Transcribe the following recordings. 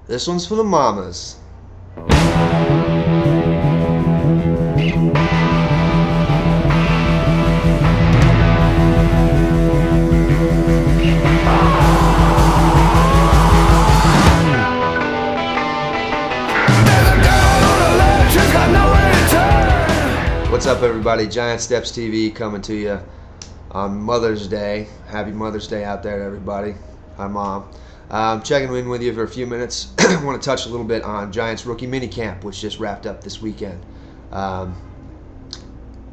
This one's for the mamas. What's up, everybody? Giant Steps TV coming to you on Mother's Day. Happy Mother's Day out there, everybody. Hi, Mom. Checking in with you for a few minutes. I want to touch a little bit on Giants rookie minicamp, which just wrapped up this weekend.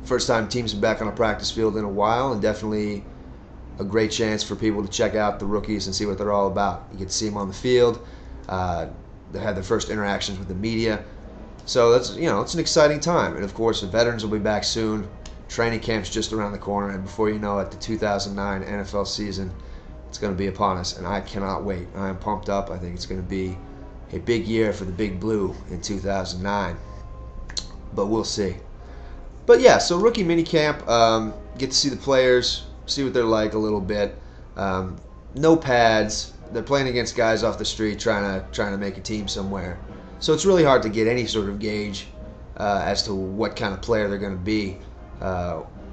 First time teams are back on a practice field in a while, and definitely a great chance for people to check out the rookies and see what they're all about. You get to see them on the field. They had their first interactions with the media. So that's, it's an exciting time. And of course, the veterans will be back soon. Training camp's just around the corner, and before you know it, the 2009 NFL season, it's going to be upon us, and I cannot wait. I am pumped up. I think it's going to be a big year for the Big Blue in 2009, but we'll see. But yeah, so rookie minicamp, get to see the players, see what they're like a little bit. No pads. They're playing against guys off the street trying to make a team somewhere. So it's really hard to get any sort of gauge as to what kind of player they're going to be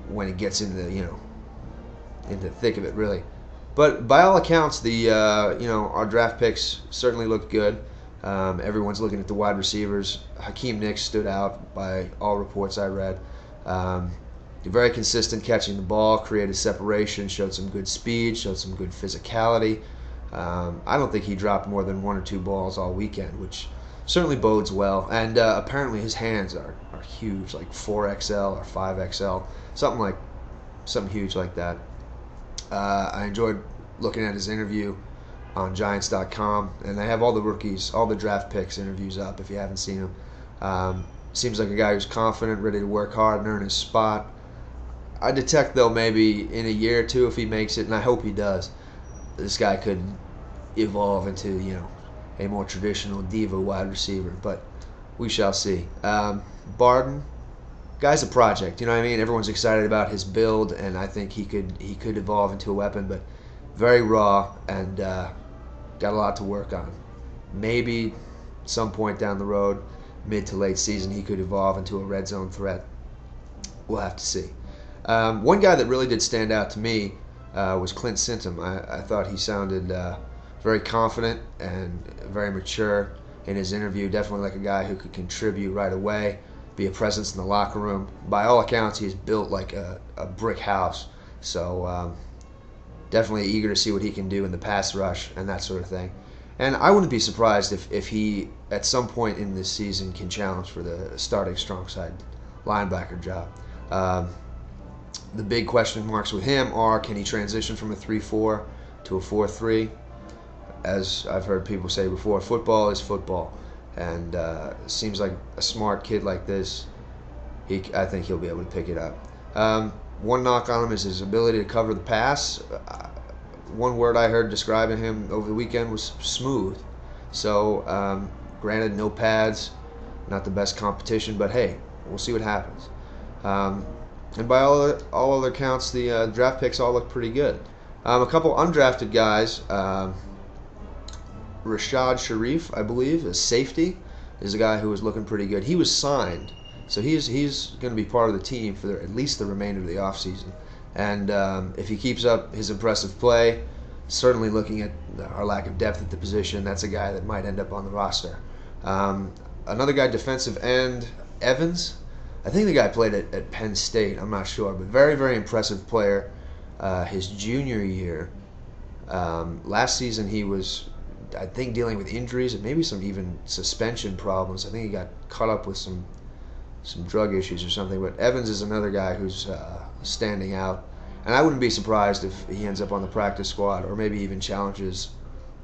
when it gets into the thick of it, really. But by all accounts, the our draft picks certainly looked good. Everyone's looking at the wide receivers. Hakeem Nicks stood out by all reports I read. Very consistent catching the ball, created separation, showed some good speed, showed some good physicality. I don't think he dropped more than one or two balls all weekend, which certainly bodes well. And apparently his hands are huge, like 4XL or 5XL, something huge like that. I enjoyed looking at his interview on Giants.com, and they have all the rookies, all the draft picks interviews up if you haven't seen them. Seems like a guy who's confident, ready to work hard and earn his spot. I detect, though, maybe in a year or two, if he makes it, and I hope he does, this guy could evolve into, a more traditional diva wide receiver, but we shall see. Barden, guy's a project, you know what I mean? Everyone's excited about his build, and I think he could evolve into a weapon, but very raw and got a lot to work on. Maybe some point down the road, mid to late season, he could evolve into a red zone threat. We'll have to see. One guy that really did stand out to me was Clint Sintum. I thought he sounded very confident and very mature in his interview. Definitely like a guy who could contribute right away, be a presence in the locker room. By all accounts, he's built like a brick house. So definitely eager to see what he can do in the pass rush and that sort of thing. And I wouldn't be surprised if he, at some point in this season, can challenge for the starting strong side linebacker job. The big question marks with him are, can he transition from a 3-4 to a 4-3? As I've heard people say before, football is football. And seems like a smart kid like this, I think he'll be able to pick it up. One knock on him is his ability to cover the pass. One word I heard describing him over the weekend was smooth. So, granted, no pads, not the best competition, but hey, we'll see what happens. And by all other counts, the draft picks all look pretty good. A couple undrafted guys. Rashad Sharif, I believe, is safety, is a guy who was looking pretty good. He was signed, so he's going to be part of the team for at least the remainder of the offseason. And if he keeps up his impressive play, certainly looking at our lack of depth at the position, that's a guy that might end up on the roster. Another guy, defensive end, Evans. I think the guy played at Penn State. I'm not sure, but very, very impressive player. His junior year, last season he was, I think, dealing with injuries and maybe some even suspension problems. I think he got caught up with some drug issues or something. But Evans is another guy who's standing out. And I wouldn't be surprised if he ends up on the practice squad or maybe even challenges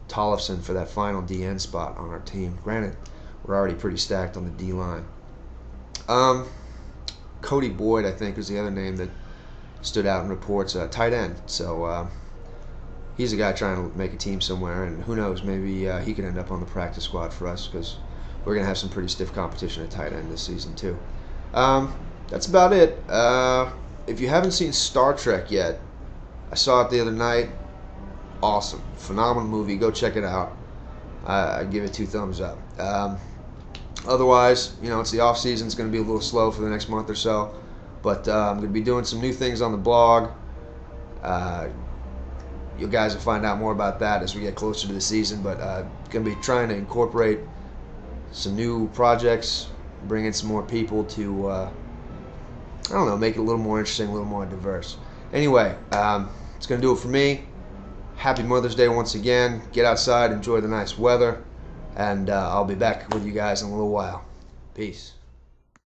Tollefson for that final DN spot on our team. Granted, we're already pretty stacked on the D-line. Cody Boyd, I think, is the other name that stood out in reports. Tight end. So he's a guy trying to make a team somewhere, and who knows, maybe he could end up on the practice squad for us because we're going to have some pretty stiff competition at tight end this season too. That's about it. If you haven't seen Star Trek yet, I saw it the other night. Awesome. Phenomenal movie. Go check it out. I'd give it 2 thumbs up. Otherwise, it's the off season. It's going to be a little slow for the next month or so, but I'm going to be doing some new things on the blog. You guys will find out more about that as we get closer to the season, but going to be trying to incorporate some new projects, bring in some more people to, I don't know, make it a little more interesting, a little more diverse. Anyway, it's going to do it for me. Happy Mother's Day once again. Get outside, enjoy the nice weather, and I'll be back with you guys in a little while. Peace.